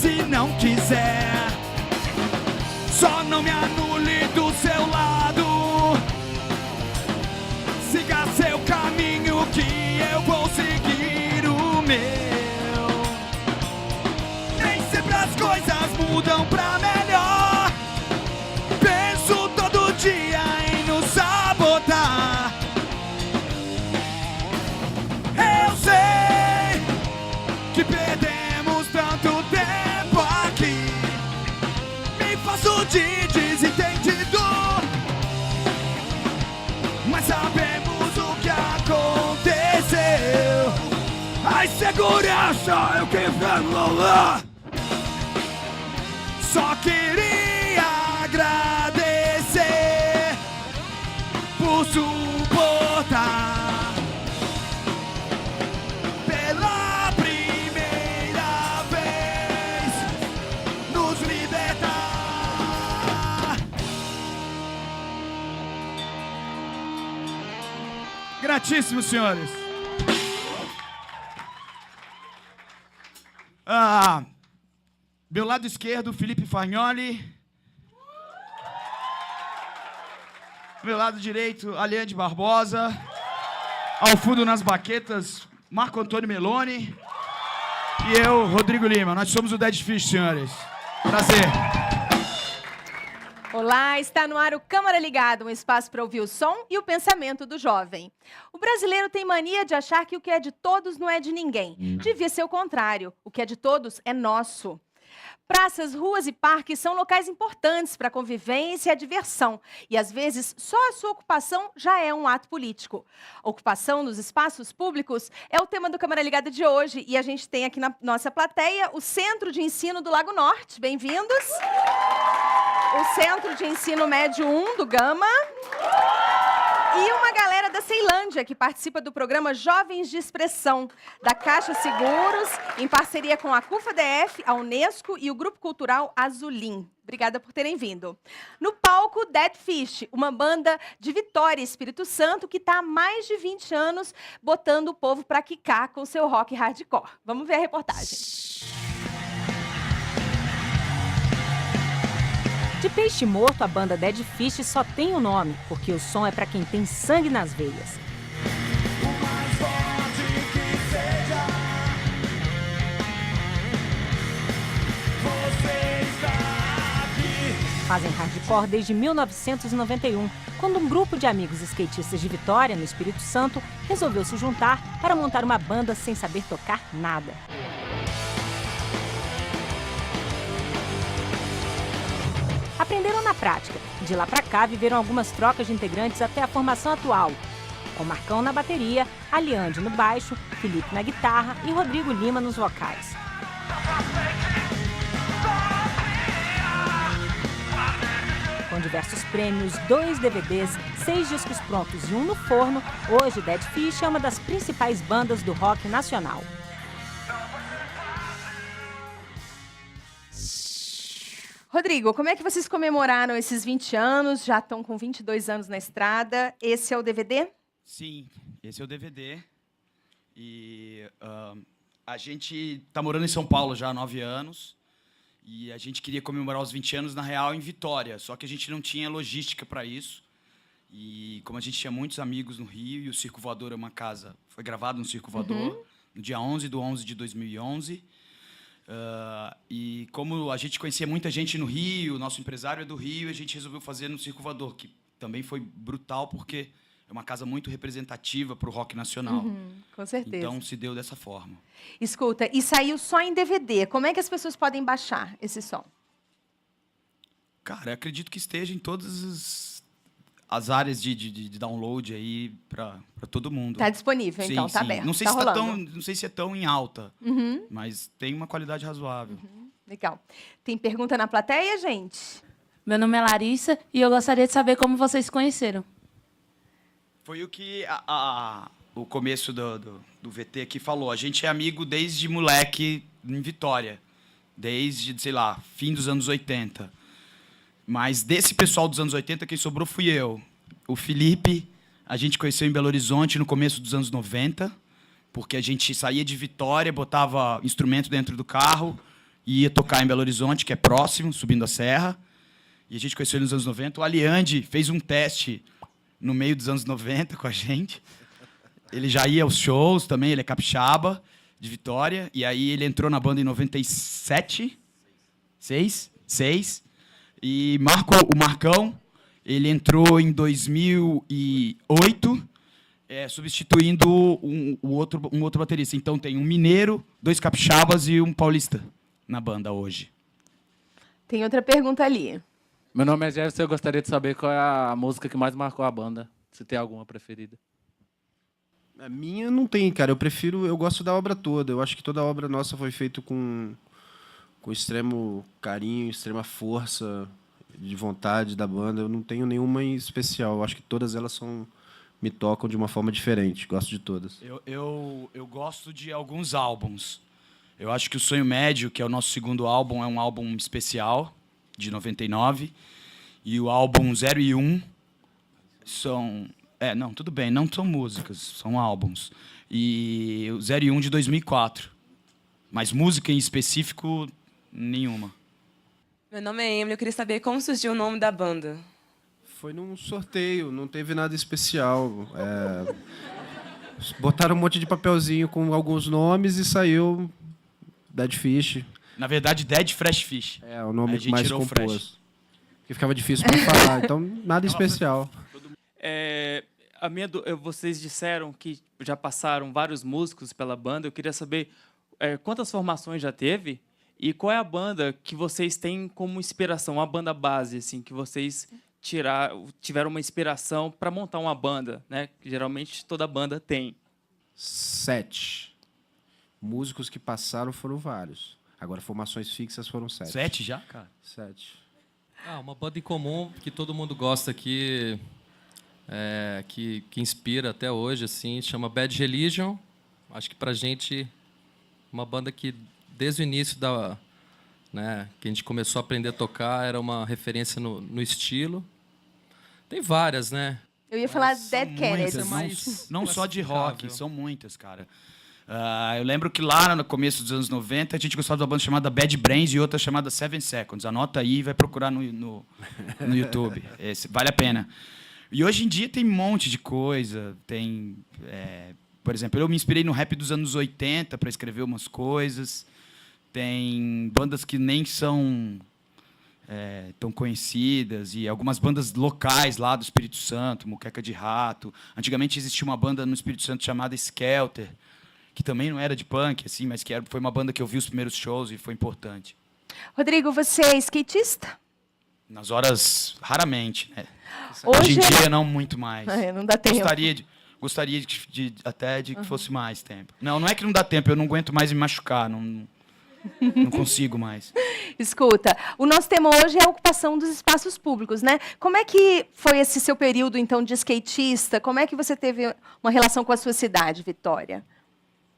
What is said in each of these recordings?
se não quiser. Só não me anule do seu lado. Siga seu caminho que eu vou seguir o meu. Nem sempre as coisas mudam pra melhor. Penso todo dia em nos sabotar. Eu sei que perdemos tanto tempo aqui. Me faço de desentendido, mas sabemos o que aconteceu. A insegurança eu que lá. Só queria agradecer por suportar. Pela primeira vez nos libertar. Gratíssimos, senhores. Meu lado esquerdo, Felipe Fargnoli. Meu lado direito, Aliane Barbosa. Ao fundo nas baquetas, Marco Antônio Meloni. E eu, Rodrigo Lima. Nós somos o Dead Fish, senhores. Prazer. Olá, está no ar o Câmara Ligada, um espaço para ouvir o som e o pensamento do jovem. O brasileiro tem mania de achar que o que é de todos não é de ninguém. Devia ser o contrário. O que é de todos é nosso. Praças, ruas e parques são locais importantes para a convivência e a diversão. E, às vezes, só a sua ocupação já é um ato político. A ocupação nos espaços públicos é o tema do Câmara Ligada de hoje. E a gente tem aqui na nossa plateia o Centro de Ensino do Lago Norte. Bem-vindos. O Centro de Ensino Médio 1 do Gama. E uma galera da Ceilândia, que participa do programa Jovens de Expressão, da Caixa Seguros, em parceria com a CUFA-DF, a Unesco e o Grupo Cultural Azulim. Obrigada por terem vindo. No palco, Dead Fish, uma banda de Vitória, Espírito Santo, que está há mais de 20 anos botando o povo para quicar com seu rock hardcore. Vamos ver a reportagem. De Peixe Morto, a banda Dead Fish só tem o nome, porque o som é para quem tem sangue nas veias. Fazem hardcore desde 1991, quando um grupo de amigos skatistas de Vitória, no Espírito Santo, resolveu se juntar para montar uma banda sem saber tocar nada. Aprenderam na prática. De lá pra cá, viveram algumas trocas de integrantes até a formação atual. Com Marcão na bateria, Aliande no baixo, Felipe na guitarra e Rodrigo Lima nos vocais. Com diversos prêmios, 2 DVDs, 6 discos prontos e 1 no forno, hoje Dead Fish é uma das principais bandas do rock nacional. Rodrigo, como é que vocês comemoraram esses 20 anos? Já estão com 22 anos na estrada. Esse é o DVD? Sim, esse é o DVD. E a gente está morando em São Paulo já há 9 anos. E a gente queria comemorar os 20 anos, na real, em Vitória. Só que a gente não tinha logística para isso. E como a gente tinha muitos amigos no Rio, e o Circo Voador é uma casa... Foi gravado no Circo Voador, no dia 11/11 de 2011. E como a gente conhecia muita gente no Rio, o nosso empresário é do Rio, a gente resolveu fazer no Circo Voador, que também foi brutal, porque é uma casa muito representativa para o rock nacional. Com certeza. Então, se deu dessa forma. Escuta, e saiu só em DVD. Como é que as pessoas podem baixar esse som? Cara, eu acredito que esteja em todas as áreas de download aí para todo mundo. Tá disponível, então, tá aberto. Não sei, tá se rolando. não sei se é tão em alta, mas tem uma qualidade razoável. Legal. Tem pergunta na plateia, gente? Meu nome é Larissa e eu gostaria de saber como vocês se conheceram. Foi o que o começo do VT aqui falou. A gente é amigo desde moleque em Vitória. Desde, sei lá, fim dos anos 80. Mas desse pessoal dos anos 80, quem sobrou fui eu. O Felipe, a gente conheceu em Belo Horizonte no começo dos anos 90, porque a gente saía de Vitória, botava instrumento dentro do carro e ia tocar em Belo Horizonte, que é próximo, subindo a serra. E a gente conheceu ele nos anos 90. O Aliande fez um teste no meio dos anos 90 com a gente. Ele já ia aos shows também, ele é capixaba, de Vitória. E aí ele entrou na banda em 97, 6. E o Marcão, ele entrou em 2008, substituindo um outro baterista. Então tem um mineiro, 2 capixabas e um paulista na banda hoje. Tem outra pergunta ali. Meu nome é Jefferson, eu gostaria de saber qual é a música que mais marcou a banda, se tem alguma preferida. A minha não tem, cara. Eu gosto da obra toda. Eu acho que toda a obra nossa foi feita com extremo carinho, extrema força de vontade da banda. Eu não tenho nenhuma em especial. Eu acho que todas elas me tocam de uma forma diferente. Gosto de todas. Eu gosto de alguns álbuns. Eu acho que o Sonho Médio, que é o nosso segundo álbum, é um álbum especial, de 99. E o álbum 0 e 1 são... não, tudo bem, não são músicas, são álbuns. E o 0 e 1 de 2004. Mas música em específico, nenhuma. Meu nome é Emily, eu queria saber como surgiu o nome da banda. Foi num sorteio, não teve nada especial. Botaram um monte de papelzinho com alguns nomes e saiu Dead Fish. Na verdade, Dead Fresh Fish. O nome A gente mais tirou o composto. fresh. Porque ficava difícil para falar, então nada especial. Vocês disseram que já passaram vários músicos pela banda. Eu queria saber quantas formações já teve e qual é a banda que vocês têm como inspiração, uma banda base, assim, que vocês tiveram uma inspiração para montar uma banda, né? Que geralmente toda banda tem. 7. Músicos que passaram foram vários. Agora, formações fixas foram 7. 7 já, cara? 7. Uma banda em comum que todo mundo gosta aqui, que inspira até hoje, assim, chama Bad Religion. Acho que pra gente, uma banda que desde o início que a gente começou a aprender a tocar, era uma referência no estilo. Tem várias, né? Eu ia falar Dead Kennedys. Muitas, não só de rock, são muitas, cara. Eu lembro que lá no começo dos anos 90, a gente gostava de uma banda chamada Bad Brains e outra chamada 7 Seconds. Anota aí e vai procurar no YouTube. Vale a pena. E hoje em dia tem um monte de coisa. Tem, por exemplo, eu me inspirei no rap dos anos 80 para escrever umas coisas. Tem bandas que nem são tão conhecidas e algumas bandas locais lá do Espírito Santo, Moqueca de Rato. Antigamente existia uma banda no Espírito Santo chamada Skelter, que também não era de punk, assim, mas foi uma banda que eu vi os primeiros shows e foi importante. Rodrigo, você é skatista? Nas horas, raramente, né? Hoje Hoje em dia, não muito mais. Não dá tempo. Gostaria até de que fosse mais tempo. Não é que não dá tempo, eu não aguento mais me machucar, não consigo mais. Escuta, o nosso tema hoje é a ocupação dos espaços públicos, né? Como é que foi esse seu período, então, de skatista? Como é que você teve uma relação com a sua cidade, Vitória?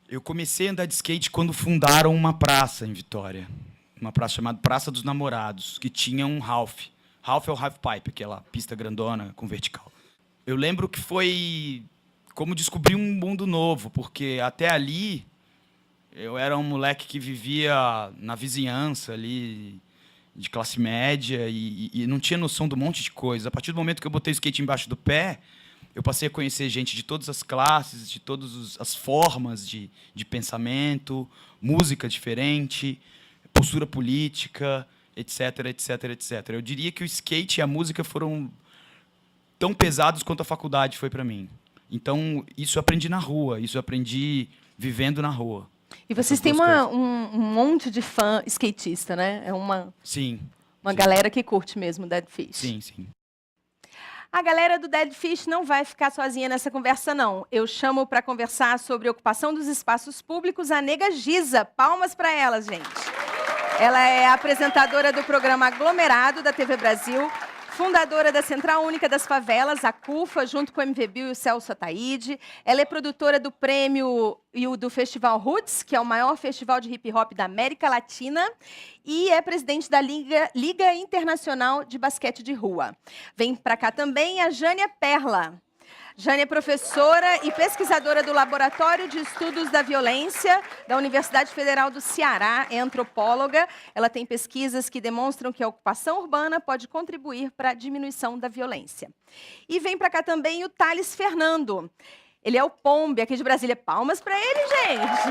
Eu comecei a andar de skate quando fundaram uma praça em Vitória. Uma praça chamada Praça dos Namorados, que tinha um half. Half é o half pipe, aquela pista grandona com vertical. Eu lembro que foi como descobrir um mundo novo, porque até ali eu era um moleque que vivia na vizinhança ali, de classe média, e não tinha noção de um monte de coisa. A partir do momento que eu botei o skate embaixo do pé, eu passei a conhecer gente de todas as classes, de todas as formas de pensamento, música diferente, postura política, etc, etc, etc. Eu diria que o skate e a música foram tão pesados quanto a faculdade foi para mim. Então, isso eu aprendi na rua, isso eu aprendi vivendo na rua. E vocês têm um monte de fã skatista, né? É uma galera que curte mesmo Dead Fish. Sim, sim. A galera do Dead Fish não vai ficar sozinha nessa conversa, não. Eu chamo para conversar sobre a ocupação dos espaços públicos a nega Giza. Palmas para ela, gente. Ela é apresentadora do programa Aglomerado da TV Brasil, fundadora da Central Única das Favelas, a CUFA, junto com o MVB e o Celso Ataíde. Ela é produtora do prêmio e do Festival Roots, que é o maior festival de hip-hop da América Latina, e é presidente da Liga Internacional de Basquete de Rua. Vem para cá também a Jânia Perla. Jane é professora e pesquisadora do Laboratório de Estudos da Violência da Universidade Federal do Ceará, é antropóloga. Ela tem pesquisas que demonstram que a ocupação urbana pode contribuir para a diminuição da violência. E vem para cá também o Thales Fernando. Ele é o Pombe aqui de Brasília. Palmas para ele, gente!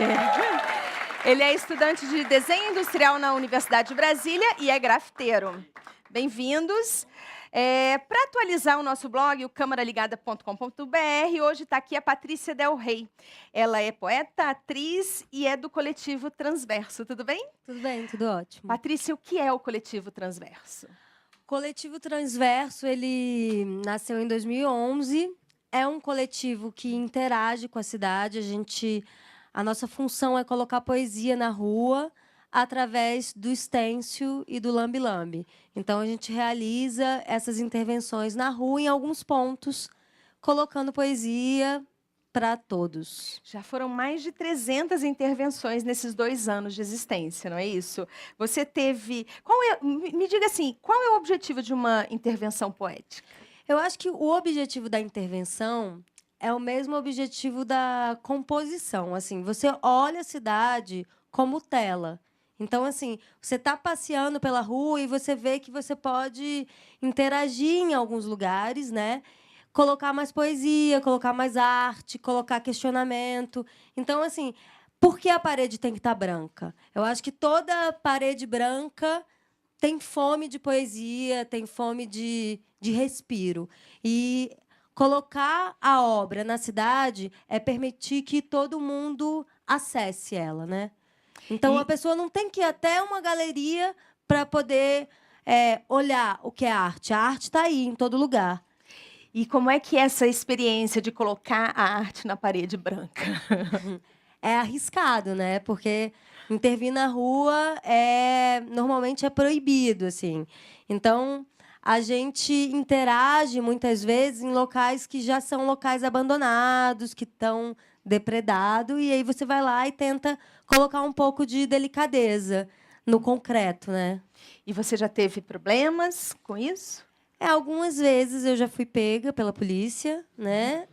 Ele é estudante de desenho industrial na Universidade de Brasília e é grafiteiro. Bem-vindos. Para atualizar o nosso blog, o camaraligada.com.br, hoje está aqui a Patrícia Del Rey. Ela é poeta, atriz e é do Coletivo Transverso. Tudo bem? Tudo bem, tudo ótimo. Patrícia, o que é o Coletivo Transverso? O Coletivo Transverso, ele nasceu em 2011. É um coletivo que interage com a cidade. A nossa função é colocar poesia na rua através do stencil e do lambe-lambe. Então, a gente realiza essas intervenções na rua, em alguns pontos, colocando poesia para todos. Já foram mais de 300 intervenções nesses 2 anos de existência, não é isso? Você teve... me diga assim, qual é o objetivo de uma intervenção poética? Eu acho que o objetivo da intervenção é o mesmo objetivo da composição. Assim, você olha a cidade como tela. Então, assim, você está passeando pela rua e você vê que você pode interagir em alguns lugares, né? Colocar mais poesia, colocar mais arte, colocar questionamento. Então, assim, por que a parede tem que estar branca? Eu acho que toda parede branca tem fome de poesia, tem fome de respiro. E colocar a obra na cidade é permitir que todo mundo acesse ela, né? Então, a pessoa não tem que ir até uma galeria para poder olhar o que é arte. A arte está aí, em todo lugar. E como é que é essa experiência de colocar a arte na parede branca? É arriscado, né? Porque intervir na rua normalmente é proibido, assim. Então, a gente interage, muitas vezes, em locais que já são locais abandonados, que estão depredados, e aí você vai lá e tenta colocar um pouco de delicadeza no concreto, né? E você já teve problemas com isso? Algumas vezes eu já fui pega pela polícia, né?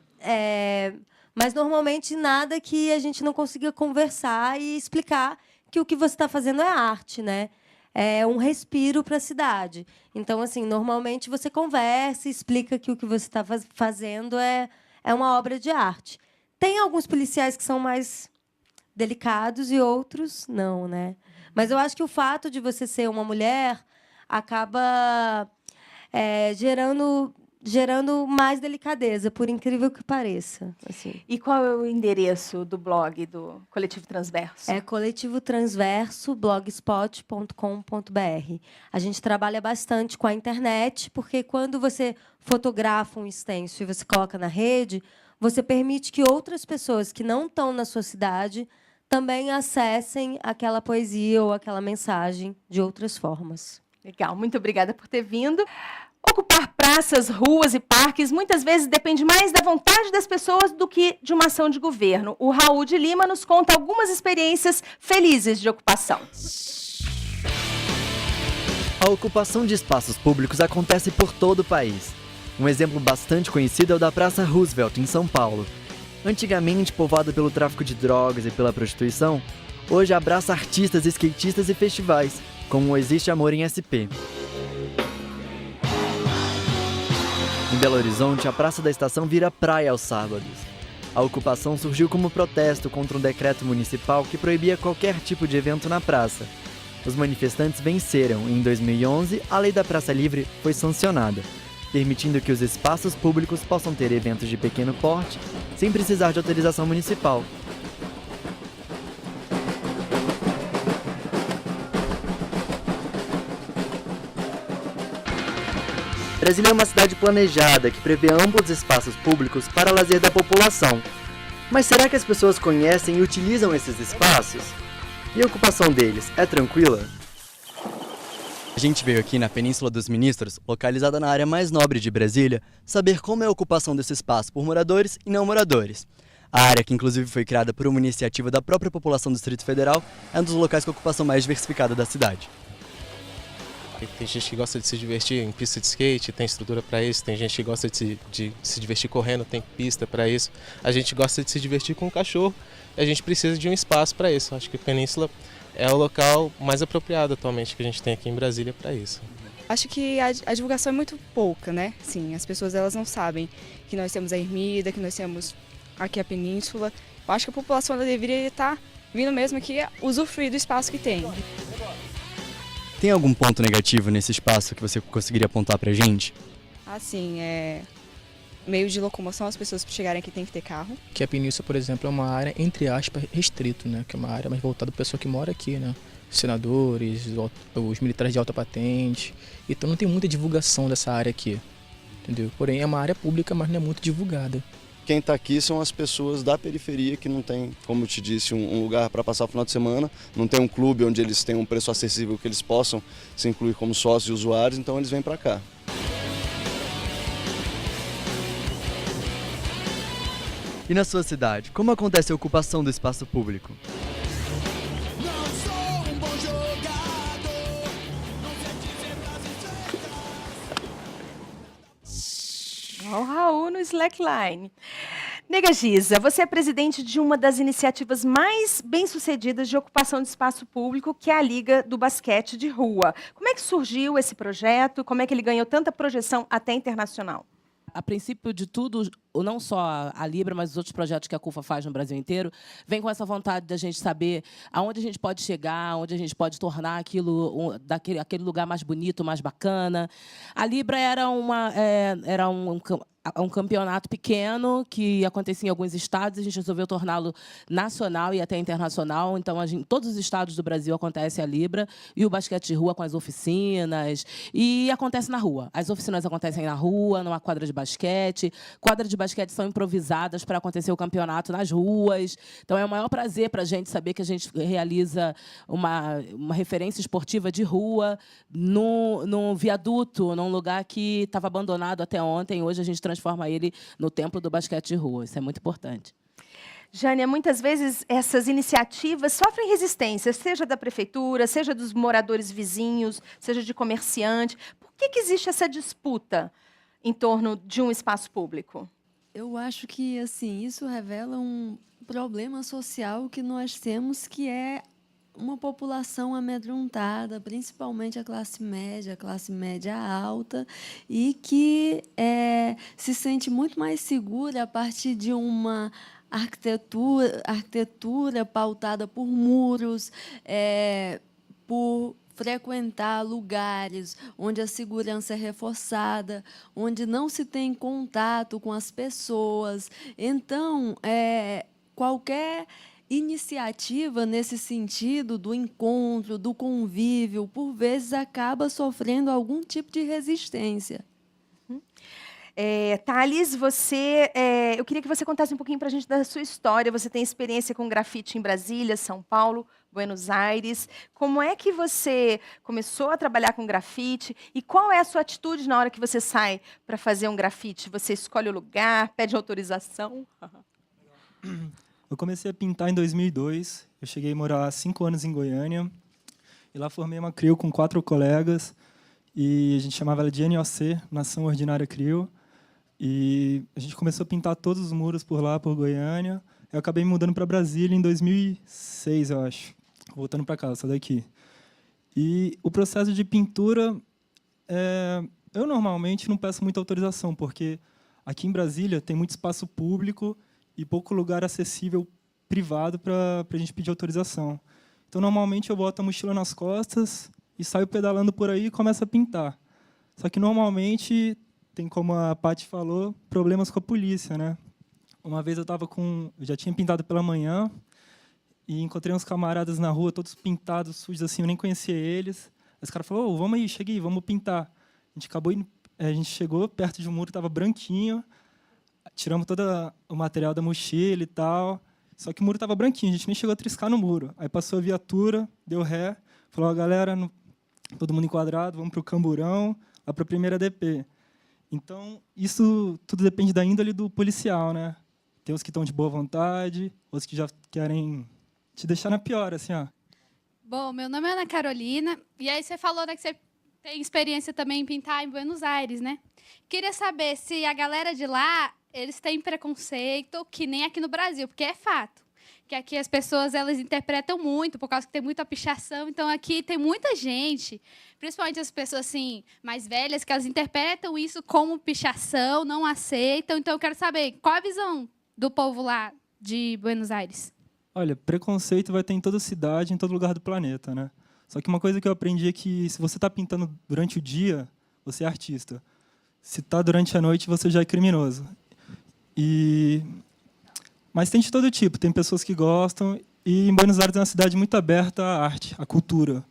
Mas, normalmente, nada que a gente não consiga conversar e explicar que o que você está fazendo é arte, né? É um respiro para a cidade. Então, assim, normalmente você conversa e explica que o que você está fazendo é uma obra de arte. Tem alguns policiais que são mais delicados e outros não, né? Mas eu acho que o fato de você ser uma mulher acaba gerando mais delicadeza, por incrível que pareça. Assim. E qual é o endereço do blog do Coletivo Transverso? É coletivotransverso.blogspot.com.br. A gente trabalha bastante com a internet, porque quando você fotografa um stencil e você coloca na rede, você permite que outras pessoas que não estão na sua cidade também acessem aquela poesia ou aquela mensagem de outras formas. Legal, muito obrigada por ter vindo. Ocupar praças, ruas e parques muitas vezes depende mais da vontade das pessoas do que de uma ação de governo. O Raul de Lima nos conta algumas experiências felizes de ocupação. A ocupação de espaços públicos acontece por todo o país. Um exemplo bastante conhecido é o da Praça Roosevelt, em São Paulo. Antigamente povoada pelo tráfico de drogas e pela prostituição, hoje abraça artistas, skatistas e festivais, como o Existe Amor em SP. Em Belo Horizonte, a Praça da Estação vira praia aos sábados. A ocupação surgiu como protesto contra um decreto municipal que proibia qualquer tipo de evento na praça. Os manifestantes venceram e, em 2011, a Lei da Praça Livre foi sancionada, permitindo que os espaços públicos possam ter eventos de pequeno porte sem precisar de autorização municipal. Brasília é uma cidade planejada que prevê amplos espaços públicos para lazer da população. Mas será que as pessoas conhecem e utilizam esses espaços? E a ocupação deles é tranquila? A gente veio aqui na Península dos Ministros, localizada na área mais nobre de Brasília, saber como é a ocupação desse espaço por moradores e não moradores. A área, que inclusive foi criada por uma iniciativa da própria população do Distrito Federal, é um dos locais com a ocupação mais diversificada da cidade. Tem gente que gosta de se divertir em pista de skate, tem estrutura para isso. Tem gente que gosta de se divertir correndo, tem pista para isso. A gente gosta de se divertir com o cachorro e a gente precisa de um espaço para isso. Acho que a Península é o local mais apropriado atualmente que a gente tem aqui em Brasília para isso. Acho que a divulgação é muito pouca, né? Sim, as pessoas elas não sabem que nós temos a Ermida, que nós temos aqui a Península. Eu acho que a população ela deveria estar vindo mesmo aqui usufruir do espaço que tem. Tem algum ponto negativo nesse espaço que você conseguiria apontar pra gente? Assim, meio de locomoção, as pessoas para chegarem aqui tem que ter carro. Que a Península, por exemplo, é uma área, entre aspas, restrito, né? Que é uma área mais voltada para a pessoa que mora aqui, né? Senadores, os militares de alta patente. Então não tem muita divulgação dessa área aqui, entendeu? Porém é uma área pública, mas não é muito divulgada. Quem está aqui são as pessoas da periferia que não tem, como eu te disse, um lugar para passar o final de semana, não tem um clube onde eles têm um preço acessível que eles possam se incluir como sócios e usuários, então eles vêm para cá. E na sua cidade, como acontece a ocupação do espaço público? O Raul no Slackline. Nega Giza, você é presidente de uma das iniciativas mais bem-sucedidas de ocupação de espaço público, que é a Liga do Basquete de Rua. Como é que surgiu esse projeto? Como é que ele ganhou tanta projeção até internacional? A princípio de tudo, não só a Libra, mas os outros projetos que a CUFA faz no Brasil inteiro, vem com essa vontade da gente saber aonde a gente pode chegar, aonde a gente pode tornar aquele lugar mais bonito, mais bacana. A Libra era um campeonato pequeno que acontecia em alguns estados, a gente resolveu torná-lo nacional e até internacional. Então, em todos os estados do Brasil acontece a Libra e o basquete de rua com as oficinas. E acontece na rua. As oficinas acontecem na rua, numa quadra de basquete. Quadras de basquete são improvisadas para acontecer o campeonato nas ruas. Então, é o maior prazer para a gente saber que a gente realiza uma referência esportiva de rua num viaduto, num lugar que estava abandonado até ontem. Hoje a gente transforma ele no templo do basquete de rua. Isso é muito importante. Jânia, muitas vezes essas iniciativas sofrem resistência, seja da prefeitura, seja dos moradores vizinhos, seja de comerciante. Por que existe essa disputa em torno de um espaço público? Eu acho que assim, isso revela um problema social que nós temos, que é uma população amedrontada, principalmente a classe média alta, e que se sente muito mais segura a partir de uma arquitetura pautada por muros, por frequentar lugares onde a segurança é reforçada, onde não se tem contato com as pessoas. Então, qualquer iniciativa nesse sentido do encontro, do convívio, por vezes acaba sofrendo algum tipo de resistência. Thales, eu queria que você contasse um pouquinho para a gente da sua história. Você tem experiência com grafite em Brasília, São Paulo, Buenos Aires. Como é que você começou a trabalhar com grafite e qual é a sua atitude na hora que você sai para fazer um grafite? Você escolhe o lugar, pede autorização? Eu comecei a pintar em 2002. Eu cheguei a morar 5 anos em Goiânia. E lá formei uma CRIO com 4 colegas. E a gente chamava ela de NOC, Nação Ordinária CRIO. E a gente começou a pintar todos os muros por lá, por Goiânia. Eu acabei me mudando para Brasília em 2006, eu acho. Voltando para casa, só daqui. E o processo de pintura, eu normalmente não peço muita autorização, porque aqui em Brasília tem muito espaço público e pouco lugar acessível privado para a gente pedir autorização. Então, normalmente, eu boto a mochila nas costas e saio pedalando por aí e começo a pintar. Só que, normalmente, tem, como a Paty falou, problemas com a polícia, né? Uma vez eu já tinha pintado pela manhã e encontrei uns camaradas na rua, todos pintados, sujos assim, eu nem conhecia eles. Aí os caras falaram, vamos aí, chega aí, vamos pintar. A gente chegou perto de um muro, estava branquinho, tiramos todo o material da mochila e tal, só que o muro estava branquinho, a gente nem chegou a triscar no muro. Aí passou a viatura, deu ré, falou, galera, todo mundo enquadrado, vamos para o Camburão, lá para a primeira DP. Então, isso tudo depende da índole do policial, né? Tem uns que estão de boa vontade, outros que já querem te deixar na pior, assim, ó. Bom, meu nome é Ana Carolina, e aí você falou, né, que você tem experiência também em pintar em Buenos Aires, né? Queria saber se a galera de lá, eles têm preconceito, que nem aqui no Brasil, porque é fato. Que aqui as pessoas, elas interpretam muito, por causa que tem muita pichação. Então, aqui tem muita gente, principalmente as pessoas assim, mais velhas, que elas interpretam isso como pichação, não aceitam. Então, eu quero saber, qual a visão do povo lá de Buenos Aires? Olha, preconceito vai ter em toda cidade, em todo lugar do planeta, né? Só que uma coisa que eu aprendi é que se você está pintando durante o dia, você é artista. Se está durante a noite, você já é criminoso. Mas tem de todo tipo, tem pessoas que gostam, e em Buenos Aires é uma cidade muito aberta à arte, à cultura.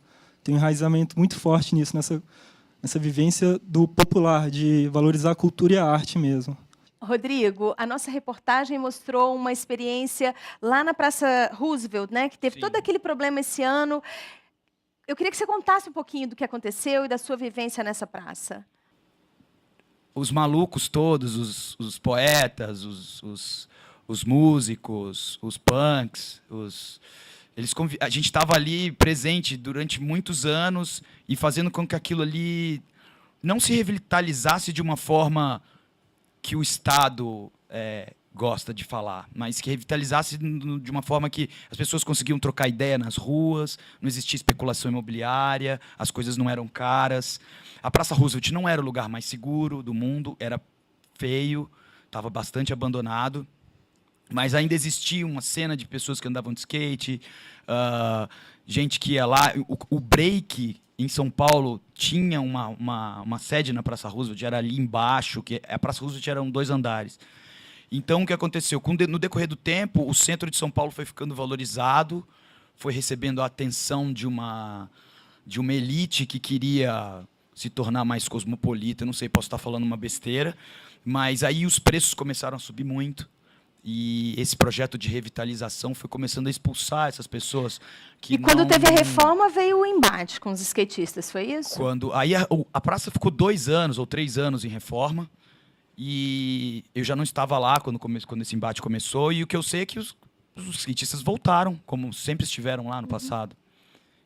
Tem um enraizamento muito forte nisso, nessa vivência do popular, de valorizar a cultura e a arte mesmo. Rodrigo, a nossa reportagem mostrou uma experiência lá na Praça Roosevelt, né, que teve todo aquele problema esse ano. Eu queria que você contasse um pouquinho do que aconteceu e da sua vivência nessa praça. Os malucos todos, os poetas, os músicos, os punks, a gente estava ali presente durante muitos anos e fazendo com que aquilo ali não se revitalizasse de uma forma que o Estado gosta de falar, mas que revitalizasse de uma forma que as pessoas conseguiam trocar ideia nas ruas, não existia especulação imobiliária, as coisas não eram caras. A Praça Roosevelt não era o lugar mais seguro do mundo, era feio, estava bastante abandonado, mas ainda existia uma cena de pessoas que andavam de skate, gente que ia lá. O break em São Paulo tinha uma sede na Praça Roosevelt, era ali embaixo, que a Praça Roosevelt eram 2 andares. Então, o que aconteceu? No decorrer do tempo, o centro de São Paulo foi ficando valorizado, foi recebendo a atenção de uma elite que queria se tornar mais cosmopolita. Não sei, posso estar falando uma besteira, mas aí os preços começaram a subir muito. E esse projeto de revitalização foi começando a expulsar essas pessoas que quando teve a reforma, veio o embate com os skatistas, foi isso? Aí a praça ficou 2 anos ou 3 anos em reforma, e eu já não estava lá quando esse embate começou, e o que eu sei é que os skatistas voltaram, como sempre estiveram lá no passado.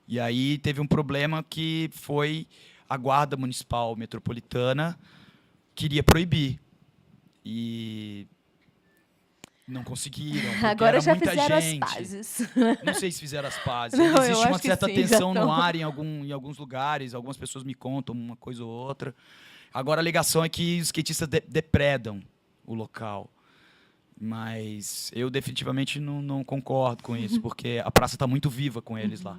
E aí teve um problema que foi a Guarda Municipal Metropolitana queria proibir. E não conseguiram. Agora já muita fizeram gente. as pazes. Não sei se fizeram as pazes. Não, existe uma certa tensão no tão. ar em alguns lugares. Algumas pessoas me contam uma coisa ou outra. Agora a alegação é que os skatistas depredam o local. Mas eu definitivamente não concordo com isso, porque a praça está muito viva com eles lá.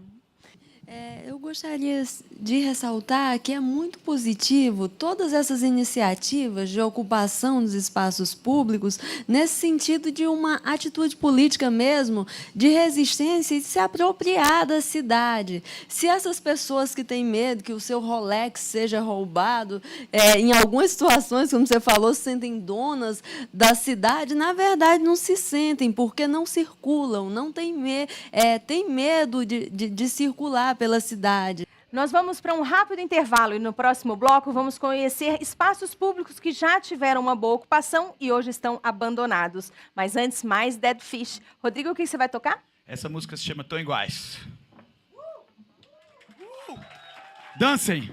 Eu gostaria de ressaltar que é muito positivo todas essas iniciativas de ocupação dos espaços públicos nesse sentido de uma atitude política mesmo, de resistência e de se apropriar da cidade. Se essas pessoas que têm medo que o seu Rolex seja roubado, em algumas situações, como você falou, se sentem donas da cidade, na verdade não se sentem, porque não circulam, não têm tem medo de circular pela cidade. Nós vamos para um rápido intervalo e no próximo bloco vamos conhecer espaços públicos que já tiveram uma boa ocupação e hoje estão abandonados. Mas antes, mais Dead Fish. Rodrigo, o que você vai tocar? Essa música se chama Tão Iguais. Dancem!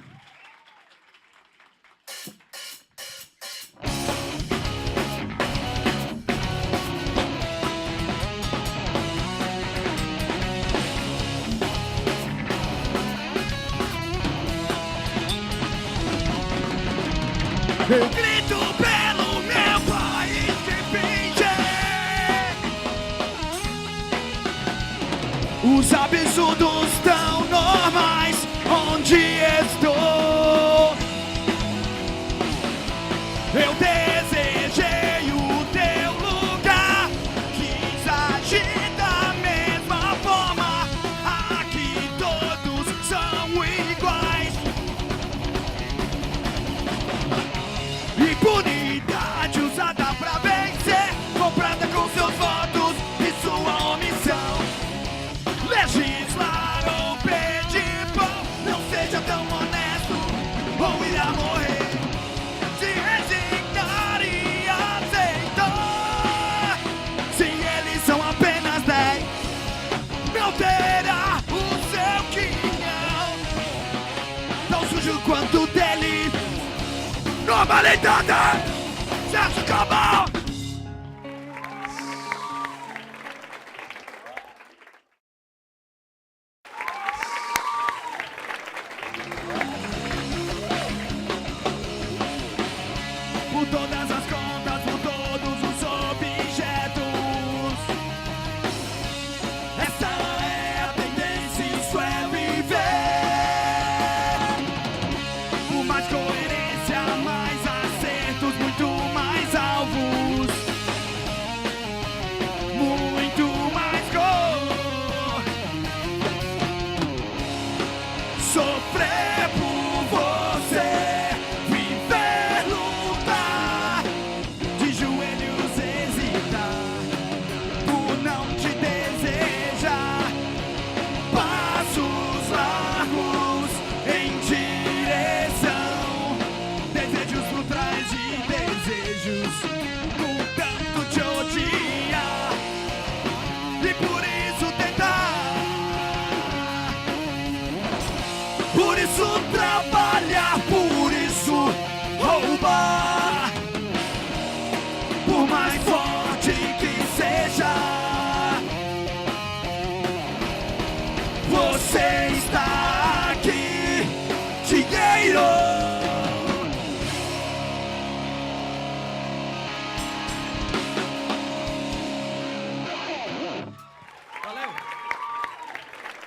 Eu grito pelo meu país que finge. Os absurdos tão normais onde estou. Eu desejei o teu lugar, quis agir da mesma forma. Aqui todos são iguais. Impunidade usada pra vencer, comprada com seus votos e sua omissão. Legislar ou Vejo quanto deles normalidade senso comum. Por todas as contas, por todos os objetos. Essa é a tendência, isso é viver. Por mais coerência, mais acertos, muito mais alvos. Muito mais gol. Sofrer por você. Por isso trabalhar, por isso roubar. Por mais forte que seja, você está aqui, dinheiro.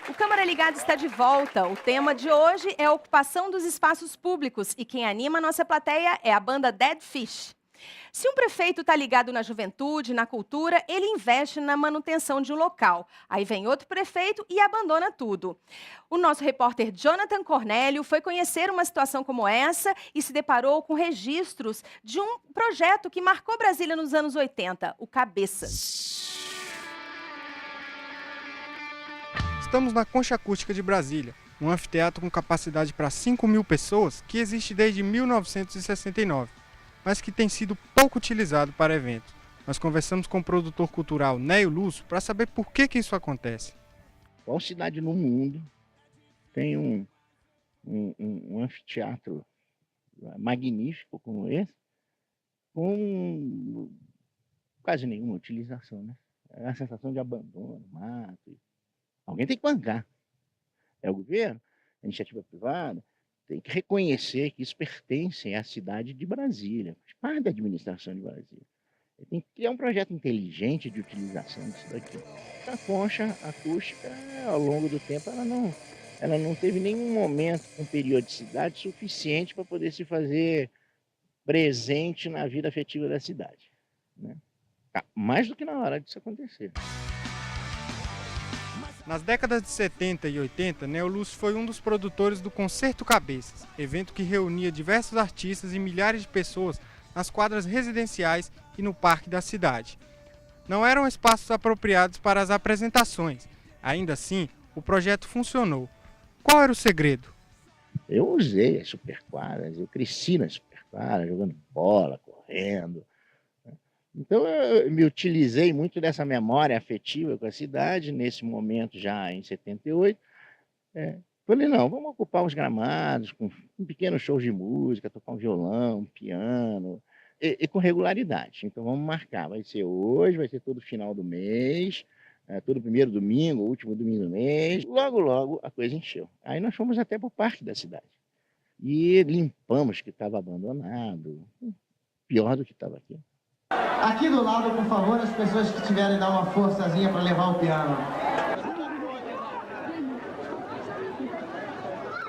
O Câmara Ligada está de volta. O tema de hoje é a ocupação dos espaços públicos e quem anima a nossa plateia é a banda Dead Fish. Se um prefeito está ligado na juventude, na cultura, ele investe na manutenção de um local. Aí vem outro prefeito e abandona tudo. O nosso repórter Jonathan Cornélio foi conhecer uma situação como essa e se deparou com registros de um projeto que marcou Brasília nos anos 80, o Cabeças. Estamos na Concha Acústica de Brasília, um anfiteatro com capacidade para 5.000 pessoas que existe desde 1969, mas que tem sido pouco utilizado para eventos. Nós conversamos com o produtor cultural Neio Lúcio para saber por que isso acontece. Qual cidade no mundo tem um anfiteatro magnífico como esse, com quase nenhuma utilização, né? É uma sensação de abandono, mato. Alguém tem que bancar. É o governo, a iniciativa privada, tem que reconhecer que isso pertence à cidade de Brasília, faz parte da administração de Brasília. Tem que criar um projeto inteligente de utilização disso daqui. A concha acústica, ao longo do tempo, ela não teve nenhum momento com periodicidade suficiente para poder se fazer presente na vida afetiva da cidade, né? Mais do que na hora disso acontecer. Nas décadas de 70 e 80, Neio Lúcio foi um dos produtores do Concerto Cabeças, evento que reunia diversos artistas e milhares de pessoas nas quadras residenciais e no parque da cidade. Não eram espaços apropriados para as apresentações. Ainda assim, o projeto funcionou. Qual era o segredo? Eu usei as superquadras, eu cresci nas superquadras, jogando bola, correndo. Então, eu me utilizei muito dessa memória afetiva com a cidade, nesse momento já em 78. Falei, não, vamos ocupar os gramados com um pequeno show de música, tocar um violão, um piano, e com regularidade. Então, vamos marcar, vai ser hoje, vai ser todo final do mês, todo primeiro domingo, último domingo do mês. Logo, logo, a coisa encheu. Aí nós fomos até para o parque da cidade. E limpamos que estava abandonado, pior do que estava aqui. Aqui do lado, por favor, as pessoas que tiverem dar uma forçazinha para levar o piano.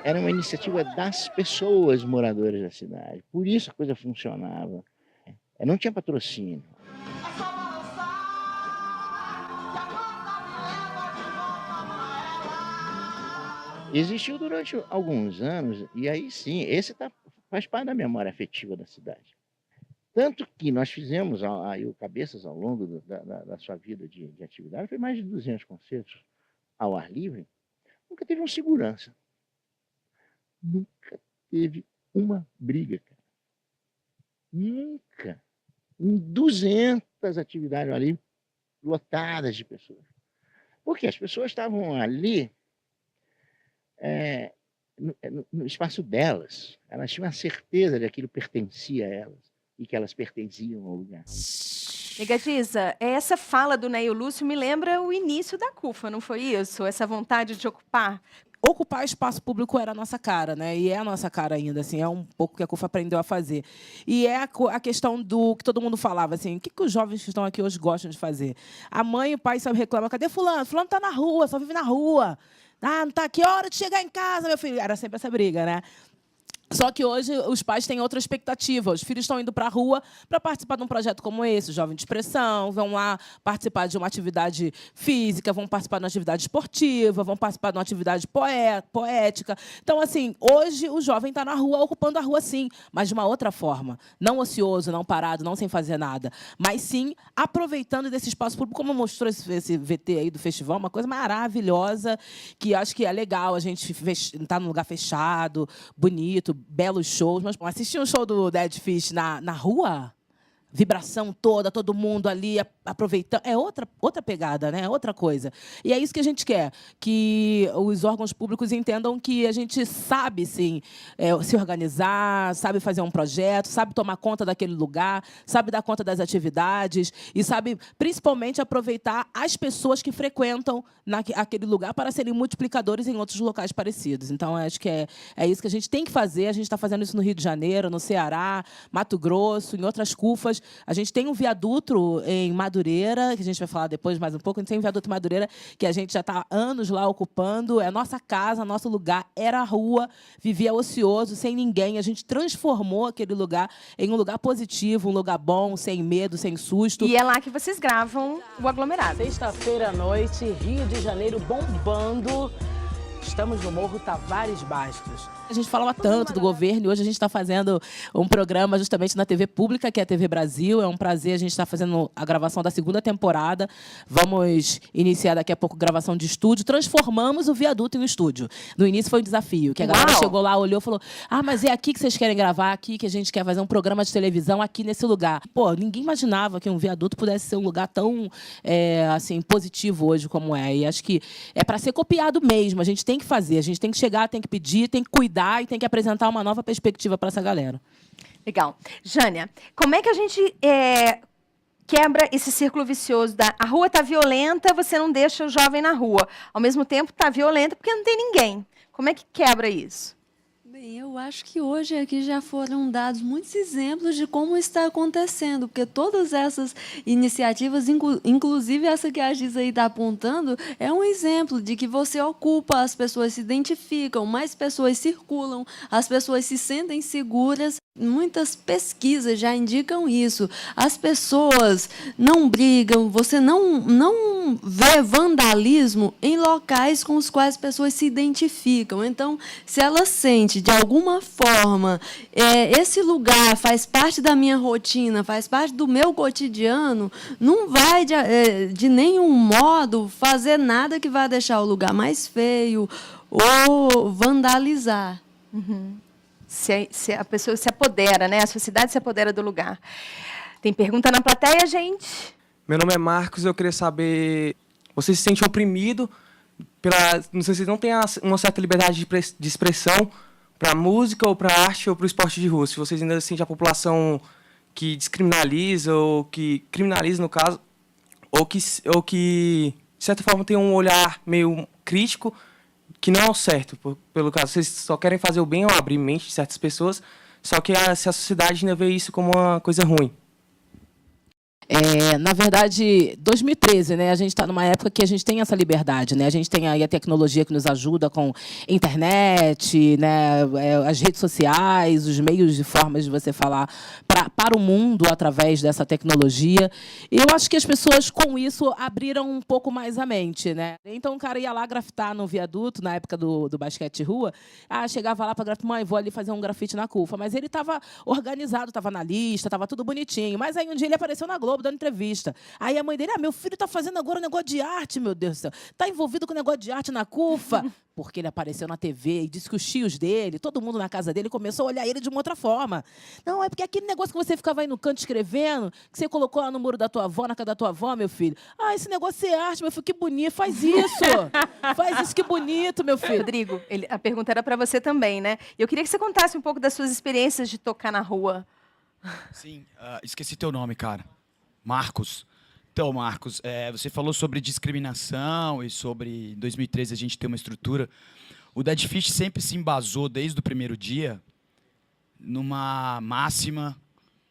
Era uma iniciativa das pessoas moradoras da cidade. Por isso a coisa funcionava. Não tinha patrocínio. Existiu durante alguns anos, e aí sim, esse faz parte da memória afetiva da cidade. Tanto que nós fizemos aí o Cabeças ao longo da sua vida de atividade, foi mais de 200 concertos ao ar livre, nunca teve um segurança. Nunca teve uma briga, cara. Nunca. Em 200 atividades ao ar livre, lotadas de pessoas. Por quê? As pessoas estavam ali no espaço delas. Elas tinham a certeza de que aquilo pertencia a elas e que elas pertenciam ao lugar. Negatiza, essa fala do Neio Lúcio me lembra o início da CUFA, não foi isso? Essa vontade de ocupar? Ocupar espaço público era a nossa cara, né? E é a nossa cara ainda, assim, é um pouco que a CUFA aprendeu a fazer. E é a questão do que todo mundo falava, assim, o que os jovens que estão aqui hoje gostam de fazer? A mãe e o pai só reclamam, cadê fulano? Fulano está na rua, só vive na rua. Ah, não está aqui, hora de chegar em casa, meu filho. Era sempre essa briga, né? Só que hoje os pais têm outra expectativa. Os filhos estão indo para a rua para participar de um projeto como esse, Jovem de Expressão, vão lá participar de uma atividade física, vão participar de uma atividade esportiva, vão participar de uma atividade poética. Então, assim, hoje o jovem está na rua, ocupando a rua, sim, mas de uma outra forma. Não ocioso, não parado, não sem fazer nada, mas sim aproveitando desse espaço público, como mostrou esse VT aí do festival, uma coisa maravilhosa, que acho que é legal a gente estar num lugar fechado, bonito, belos shows, mas assistir um show do Dead Fish na rua, vibração toda, todo mundo ali aproveitando, é outra pegada, né? É outra coisa. E é isso que a gente quer, que os órgãos públicos entendam que a gente sabe, sim, se organizar, sabe fazer um projeto, sabe tomar conta daquele lugar, sabe dar conta das atividades e sabe, principalmente, aproveitar as pessoas que frequentam aquele lugar para serem multiplicadores em outros locais parecidos. Então, acho que é isso que a gente tem que fazer. A gente está fazendo isso no Rio de Janeiro, no Ceará, Mato Grosso, em outras CUFAs. A gente tem um viaduto em Madureira, que a gente vai falar depois mais um pouco. A gente tem um viaduto em Madureira que a gente já está há anos lá ocupando. É nossa casa, nosso lugar. Era a rua, vivia ocioso, sem ninguém. A gente transformou aquele lugar em um lugar positivo, um lugar bom, sem medo, sem susto. E é lá que vocês gravam o aglomerado. Sexta-feira à noite, Rio de Janeiro bombando. Estamos no Morro Tavares Bastos. A gente falava tanto do governo e hoje a gente está fazendo um programa justamente na TV pública, que é a TV Brasil. É um prazer a gente estar fazendo a gravação da 2ª temporada. Vamos iniciar daqui a pouco a gravação de estúdio. Transformamos o viaduto em um estúdio. No início foi um desafio, que a galera chegou lá, olhou e falou: ah, mas é aqui que vocês querem gravar, aqui que a gente quer fazer um programa de televisão, aqui nesse lugar. Pô, ninguém imaginava que um viaduto pudesse ser um lugar tão assim, positivo hoje como é. E acho que é para ser copiado mesmo. A gente tem que fazer, a gente tem que chegar, tem que pedir, tem que cuidar e tem que apresentar uma nova perspectiva para essa galera. Legal. Jânia, como é que a gente quebra esse círculo vicioso a rua está violenta, você não deixa o jovem na rua. Ao mesmo tempo, está violenta porque não tem ninguém. Como é que quebra isso? Bem, eu acho que hoje aqui já foram dados muitos exemplos de como está acontecendo, porque todas essas iniciativas, inclusive essa que a Giza aí está apontando, é um exemplo de que você ocupa, as pessoas se identificam, mais pessoas circulam, as pessoas se sentem seguras. Muitas pesquisas já indicam isso. As pessoas não brigam, você não vê vandalismo em locais com os quais as pessoas se identificam. Então, se ela sente, de alguma forma, esse lugar faz parte da minha rotina, faz parte do meu cotidiano, não vai, de nenhum modo, fazer nada que vá deixar o lugar mais feio ou vandalizar. Uhum. Se a pessoa se apodera, né? A sociedade se apodera do lugar. Tem pergunta na plateia, gente? Meu nome é Marcos, eu queria saber... Você se sente oprimido não sei se não tem uma certa liberdade de expressão para a música ou para a arte ou para o esporte de rua. Se vocês ainda sentem a população que descriminaliza ou que criminaliza, no caso, ou que de certa forma, tem um olhar meio crítico que não é o certo, pelo caso. Vocês só querem fazer o bem ou abrir mente de certas pessoas, só que se a sociedade ainda vê isso como uma coisa ruim. Na verdade, 2013, né? A gente está numa época que a gente tem essa liberdade, né? A gente tem aí a tecnologia que nos ajuda com internet, né? As redes sociais, os meios e formas de você falar para o mundo através dessa tecnologia. E eu acho que as pessoas, com isso, abriram um pouco mais a mente, né? Então, o cara ia lá grafitar no viaduto, na época do basquete rua. Chegava lá para grafitar, mãe, vou ali fazer um grafite na CUFA. Mas ele estava organizado, estava na lista, estava tudo bonitinho. Mas aí um dia ele apareceu na Globo Globo dando entrevista. Aí a mãe dele, meu filho tá fazendo agora um negócio de arte, meu Deus do céu. Tá envolvido com um negócio de arte na CUFA. Porque ele apareceu na TV e disse que os tios dele, todo mundo na casa dele, começou a olhar ele de uma outra forma. Não, é porque aquele negócio que você ficava aí no canto escrevendo, que você colocou lá no muro da tua avó, na casa da tua avó, meu filho. Esse negócio é arte, meu filho, que bonito, faz isso. Faz isso, que bonito, meu filho. Rodrigo, a pergunta era para você também, né? Eu queria que você contasse um pouco das suas experiências de tocar na rua. Sim, esqueci teu nome, cara. Marcos. Então, Marcos, você falou sobre discriminação e sobre, em 2013, a gente ter uma estrutura. O Dead Fish sempre se embasou, desde o primeiro dia, numa máxima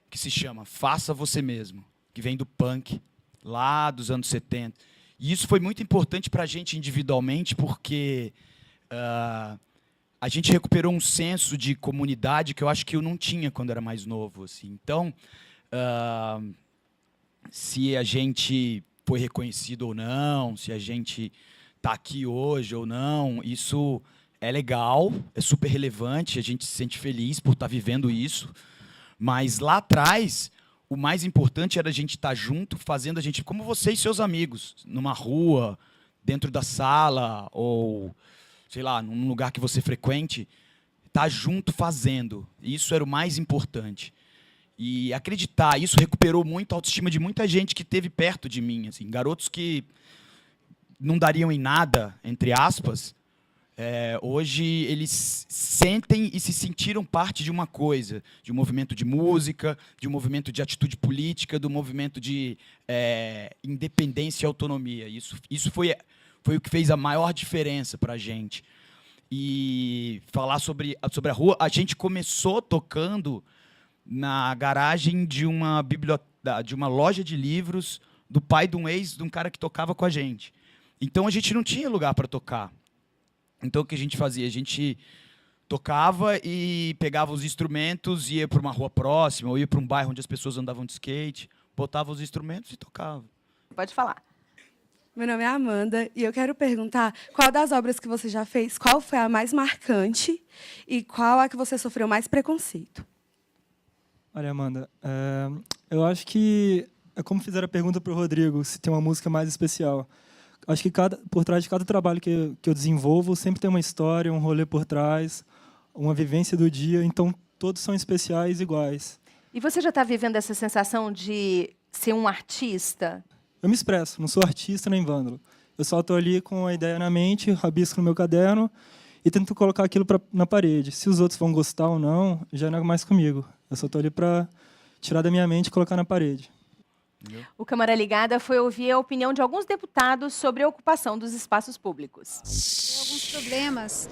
que se chama faça você mesmo, que vem do punk, lá dos anos 70. E isso foi muito importante para a gente individualmente, porque a gente recuperou um senso de comunidade que eu acho que eu não tinha quando era mais novo. Assim. Então, se a gente foi reconhecido ou não, se a gente está aqui hoje ou não, isso é legal, é super relevante, a gente se sente feliz por estar vivendo isso, mas lá atrás, o mais importante era a gente estar junto, fazendo a gente, como você e seus amigos, numa rua, dentro da sala, ou, sei lá, num lugar que você frequente, estar junto fazendo. Isso era o mais importante. E acreditar, isso recuperou muito a autoestima de muita gente que esteve perto de mim. Assim, garotos que não dariam em nada, entre aspas, hoje eles sentem e se sentiram parte de uma coisa, de um movimento de música, de um movimento de atitude política, do movimento de independência e autonomia. Isso foi o que fez a maior diferença para a gente. E falar sobre a rua, a gente começou tocando na garagem de uma loja de livros do pai de um cara que tocava com a gente. Então a gente não tinha lugar para tocar. Então o que a gente fazia? A gente tocava e pegava os instrumentos, ia para uma rua próxima, ou ia para um bairro onde as pessoas andavam de skate, botava os instrumentos e tocava. Pode falar. Meu nome é Amanda e eu quero perguntar qual das obras que você já fez, qual foi a mais marcante e qual a que você sofreu mais preconceito? Olha, Amanda, eu acho que é como fizeram a pergunta para o Rodrigo, se tem uma música mais especial. Acho que por trás de cada trabalho que eu desenvolvo, sempre tem uma história, um rolê por trás, uma vivência do dia, então todos são especiais iguais. E você já está vivendo essa sensação de ser um artista? Eu me expresso, não sou artista nem vândalo. Eu só estou ali com a ideia na mente, rabisco no meu caderno e tento colocar aquilo na parede. Se os outros vão gostar ou não, já não é mais comigo. Eu só estou ali para tirar da minha mente e colocar na parede. O Câmara Ligada foi ouvir a opinião de alguns deputados sobre a ocupação dos espaços públicos. Tem alguns problemas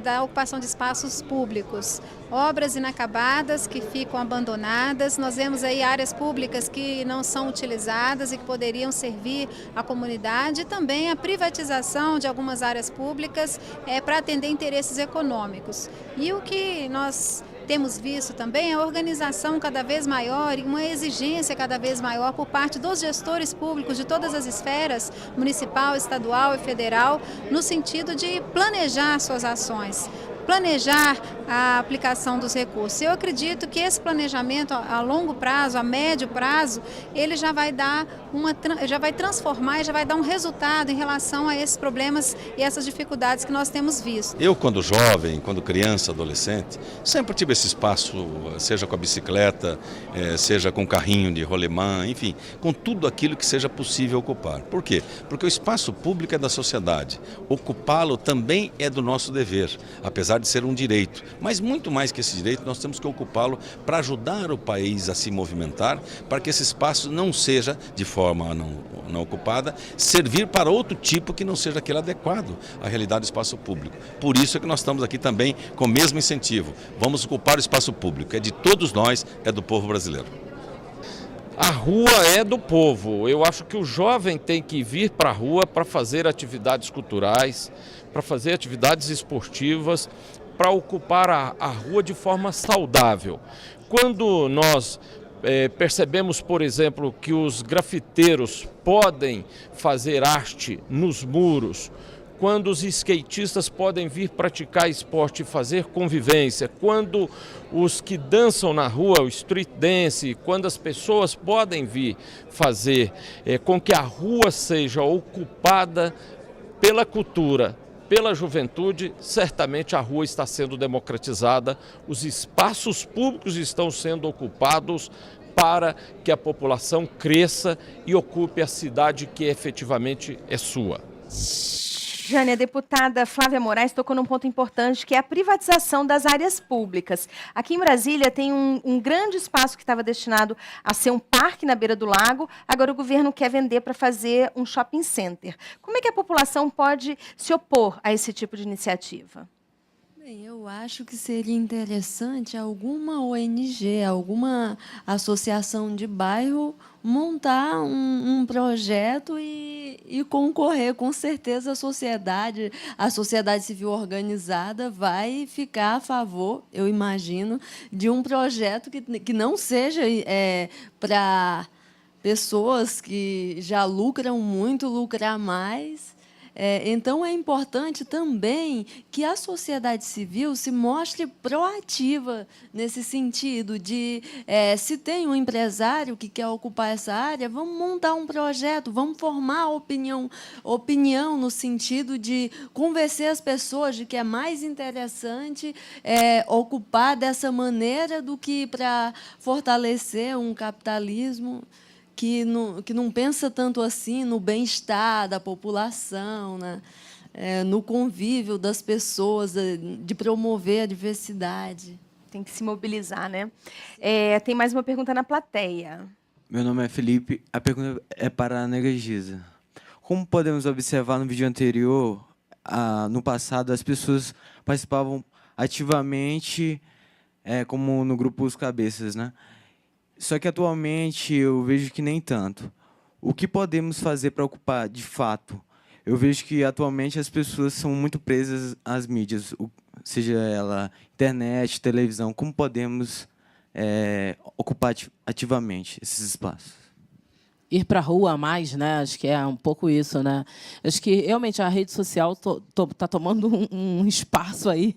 da ocupação de espaços públicos. Obras inacabadas que ficam abandonadas. Nós vemos aí áreas públicas que não são utilizadas e que poderiam servir à comunidade. E também a privatização de algumas áreas públicas para atender interesses econômicos. E o que nós temos visto também a organização cada vez maior e uma exigência cada vez maior por parte dos gestores públicos de todas as esferas, municipal, estadual e federal, no sentido de planejar suas ações, planejar a aplicação dos recursos. Eu acredito que esse planejamento a longo prazo, a médio prazo, ele já vai transformar e já vai dar um resultado em relação a esses problemas e essas dificuldades que nós temos visto. Eu, quando jovem, quando criança, adolescente, sempre tive esse espaço, seja com a bicicleta, seja com o carrinho de rolemã, enfim, com tudo aquilo que seja possível ocupar. Por quê? Porque o espaço público é da sociedade. Ocupá-lo também é do nosso dever, apesar de ser um direito. Mas muito mais que esse direito, nós temos que ocupá-lo para ajudar o país a se movimentar, para que esse espaço não seja, de forma não ocupada, servir para outro tipo que não seja aquele adequado à realidade do espaço público. Por isso é que nós estamos aqui também com o mesmo incentivo. Vamos ocupar o espaço público. É de todos nós, é do povo brasileiro. A rua é do povo. Eu acho que o jovem tem que vir para a rua para fazer atividades culturais, para fazer atividades esportivas, para ocupar a rua de forma saudável. Quando nós percebemos, por exemplo, que os grafiteiros podem fazer arte nos muros, quando os skatistas podem vir praticar esporte e fazer convivência, quando os que dançam na rua, o street dance, quando as pessoas podem vir fazer com que a rua seja ocupada pela cultura, pela juventude, certamente a rua está sendo democratizada, os espaços públicos estão sendo ocupados para que a população cresça e ocupe a cidade que efetivamente é sua. Jane, a deputada Flávia Moraes tocou num ponto importante, que é a privatização das áreas públicas. Aqui em Brasília tem um grande espaço que estava destinado a ser um parque na beira do lago, agora o governo quer vender para fazer um shopping center. Como é que a população pode se opor a esse tipo de iniciativa? Bem, eu acho que seria interessante alguma ONG, alguma associação de bairro montar um projeto e concorrer. Com certeza a sociedade civil organizada vai ficar a favor, eu imagino, de um projeto que não seja para pessoas que já lucram muito, lucrar mais. Então, é importante também que a sociedade civil se mostre proativa nesse sentido de, se tem um empresário que quer ocupar essa área, vamos montar um projeto, vamos formar opinião no sentido de convencer as pessoas de que é mais interessante ocupar dessa maneira do que para fortalecer um capitalismo que não pensa tanto assim no bem-estar da população, né? No convívio das pessoas, de promover a diversidade. Tem que se mobilizar, né? Tem mais uma pergunta na plateia. Meu nome é Felipe, a pergunta é para a Negra Giza. Como podemos observar no vídeo anterior, no passado as pessoas participavam ativamente, como no grupo Os Cabeças, né? Só que atualmente eu vejo que nem tanto. O que podemos fazer para ocupar de fato? Eu vejo que atualmente as pessoas são muito presas às mídias, seja ela internet, televisão. Como podemos ocupar ativamente esses espaços? Ir para a rua mais, né? Acho que é um pouco isso, né? Acho que realmente a rede social está tomando um espaço aí.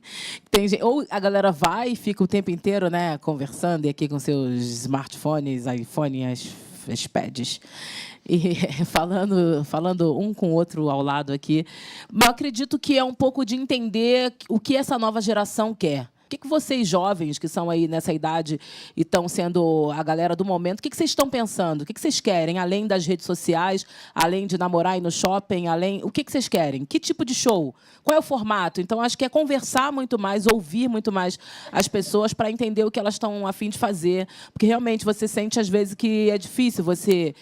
Tem gente, ou a galera vai e fica o tempo inteiro, né, conversando e aqui com seus smartphones, iPhone, as pads, e falando um com o outro ao lado aqui. Mas acredito que é um pouco de entender o que essa nova geração quer. O que vocês, jovens, que são aí nessa idade e estão sendo a galera do momento, o que vocês estão pensando? O que vocês querem, além das redes sociais, além de namorar e ir no shopping, o que vocês querem? Que tipo de show? Qual é o formato? Então, acho que é conversar muito mais, ouvir muito mais as pessoas para entender o que elas estão a fim de fazer. Porque, realmente, você sente, às vezes, que é difícil você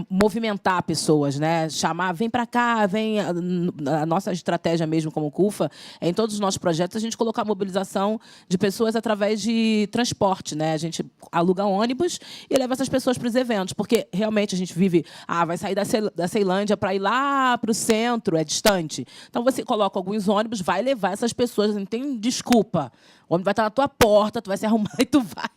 movimentar pessoas, né? Chamar, vem para cá, vem... A nossa estratégia mesmo como CUFA, em todos os nossos projetos, a gente colocar a mobilização de pessoas através de transporte, né? A gente aluga ônibus e leva essas pessoas para os eventos, porque realmente a gente vive... vai sair da Ceilândia para ir lá para o centro, é distante. Então, você coloca alguns ônibus, vai levar essas pessoas, não tem desculpa. O ônibus vai estar na tua porta, tu vai se arrumar e tu vai,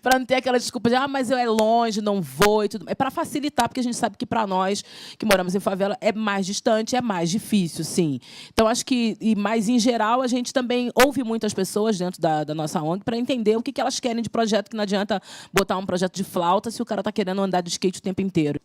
para não ter aquela desculpa de mas eu é longe, não vou e tudo. É para facilitar, porque a gente sabe que para nós, que moramos em favela, é mais distante, é mais difícil, sim. Então, acho que, mas em geral, a gente também ouve muitas pessoas dentro da nossa ONG para entender o que elas querem de projeto, que não adianta botar um projeto de flauta se o cara está querendo andar de skate o tempo inteiro.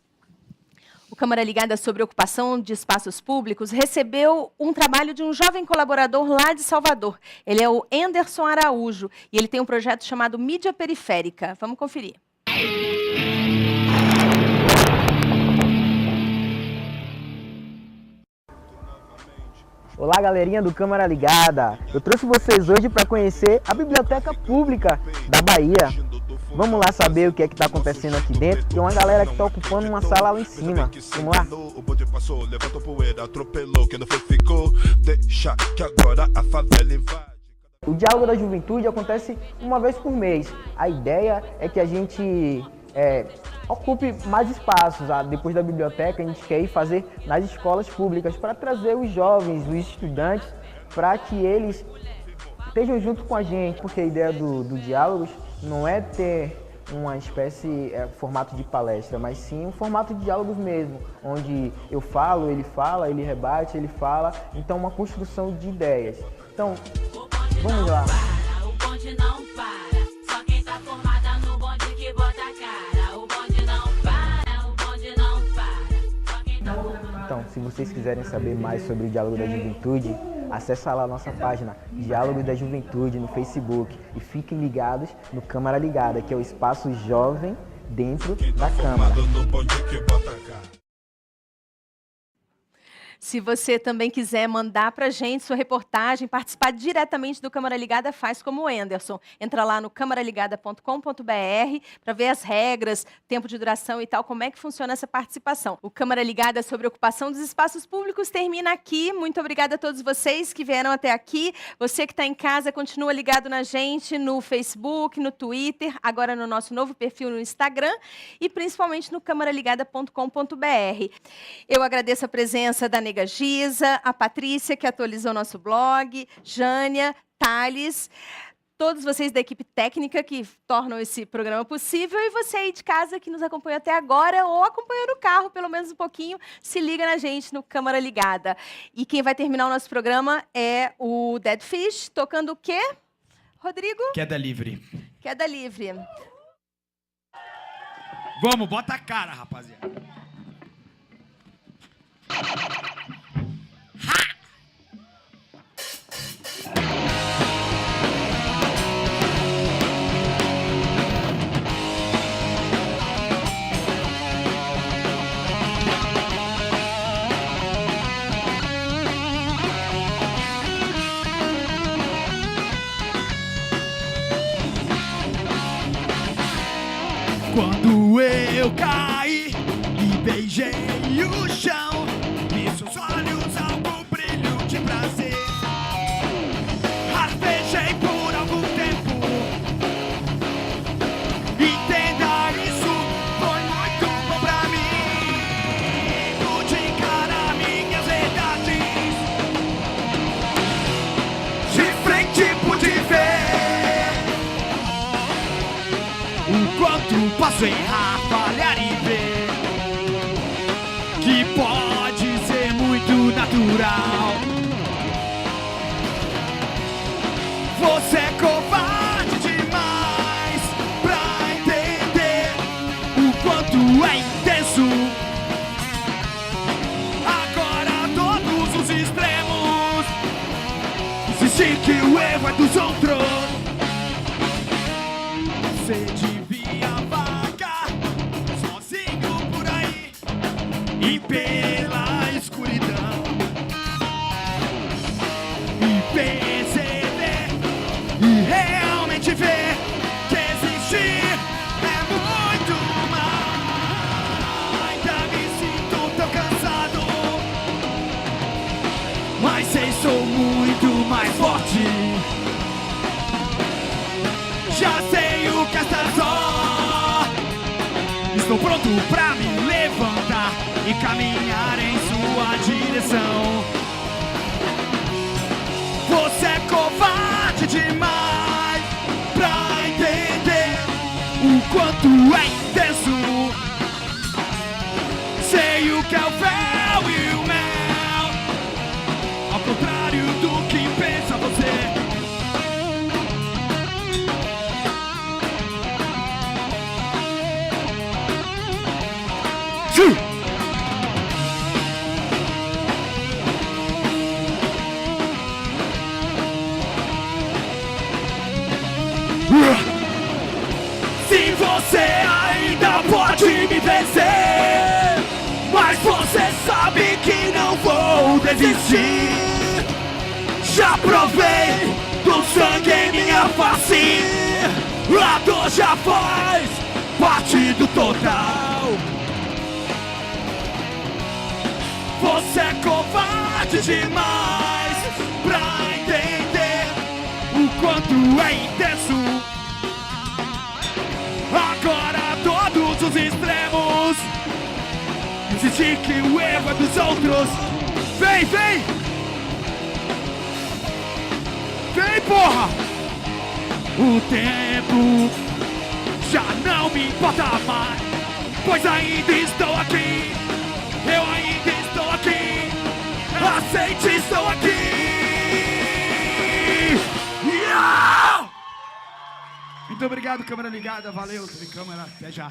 O Câmara Ligada sobre ocupação de espaços públicos recebeu um trabalho de um jovem colaborador lá de Salvador. Ele é o Anderson Araújo e ele tem um projeto chamado Mídia Periférica. Vamos conferir. Olá, galerinha do Câmara Ligada. Eu trouxe vocês hoje para conhecer a Biblioteca Pública da Bahia. Vamos lá saber o que é que está acontecendo aqui dentro. Tem uma galera que está ocupando uma sala lá em cima. Vamos lá. O Diálogo da Juventude acontece uma vez por mês. A ideia é que a gente ocupe mais espaços. Depois da biblioteca, a gente quer ir fazer nas escolas públicas para trazer os jovens, os estudantes, para que eles estejam junto com a gente, porque a ideia do Diálogos não é ter uma espécie, formato de palestra, mas sim um formato de diálogos mesmo, onde eu falo, ele rebate, ele fala, então uma construção de ideias. Então, vamos lá. O bonde não para, só quem tá formada no bonde que bota a cara. O bonde não para, o bonde não para, só quem tá formada. Então, se vocês quiserem saber mais sobre o Diálogo da Juventude, acessa lá a nossa página Diálogo da Juventude no Facebook e fiquem ligados no Câmara Ligada, que é o espaço jovem dentro da Câmara. Se você também quiser mandar pra gente sua reportagem, participar diretamente do Câmara Ligada, faz como o Anderson. Entra lá no camaraligada.com.br para ver as regras, tempo de duração e tal, como é que funciona essa participação. O Câmara Ligada sobre ocupação dos espaços públicos termina aqui. Muito obrigada a todos vocês que vieram até aqui. Você que está em casa, continua ligado na gente no Facebook, no Twitter, agora no nosso novo perfil no Instagram e principalmente no camaraligada.com.br. Eu agradeço a presença da Nega Giza, a Patrícia, que atualizou nosso blog, Jânia, Thales, todos vocês da equipe técnica que tornam esse programa possível e você aí de casa que nos acompanhou até agora ou acompanhou no carro pelo menos um pouquinho, se liga na gente no Câmara Ligada. E quem vai terminar o nosso programa é o Dead Fish, tocando o quê, Rodrigo? Queda livre. Queda livre. Vamos, bota a cara, rapaziada. Quando eu caí e beijei o chão, vi seus olhos algum brilho de prazer. Rastejei por algum tempo. Entenda isso, foi muito bom pra mim. De cara minhas verdades, de frente pude ver o quanto posso errar, falhar e ver que pode ser muito natural. Você é covarde demais pra entender o quanto é intenso. Agora todos os extremos, insistir que o erro é dos outros. Você devia vagar sozinho por aí e pela escuridão e perceber e realmente ver que existir é muito mais. Ainda me sinto tão cansado, mas sei sou muito mais forte. Já sei o que estás só. Estou pronto pra me levantar e caminhar em sua direção. Você é covarde demais pra entender o quanto é intenso. Sei o que é o véu e o mel, ao contrário do que pensa você. Se você ainda pode me vencer, mas você sabe que não vou desistir. Já provei do sangue em minha face, a dor já faz parte do total. Você é covarde demais pra entender o quanto é intenso. Agora todos os extremos, insistir que o erro é dos outros. Vem, vem! Vem, porra! O tempo já não importa mais, pois ainda estou aqui. Eu ainda estou aqui. Aceite, estou aqui. Yeah! Muito obrigado, câmera ligada. Valeu, câmera. Até já.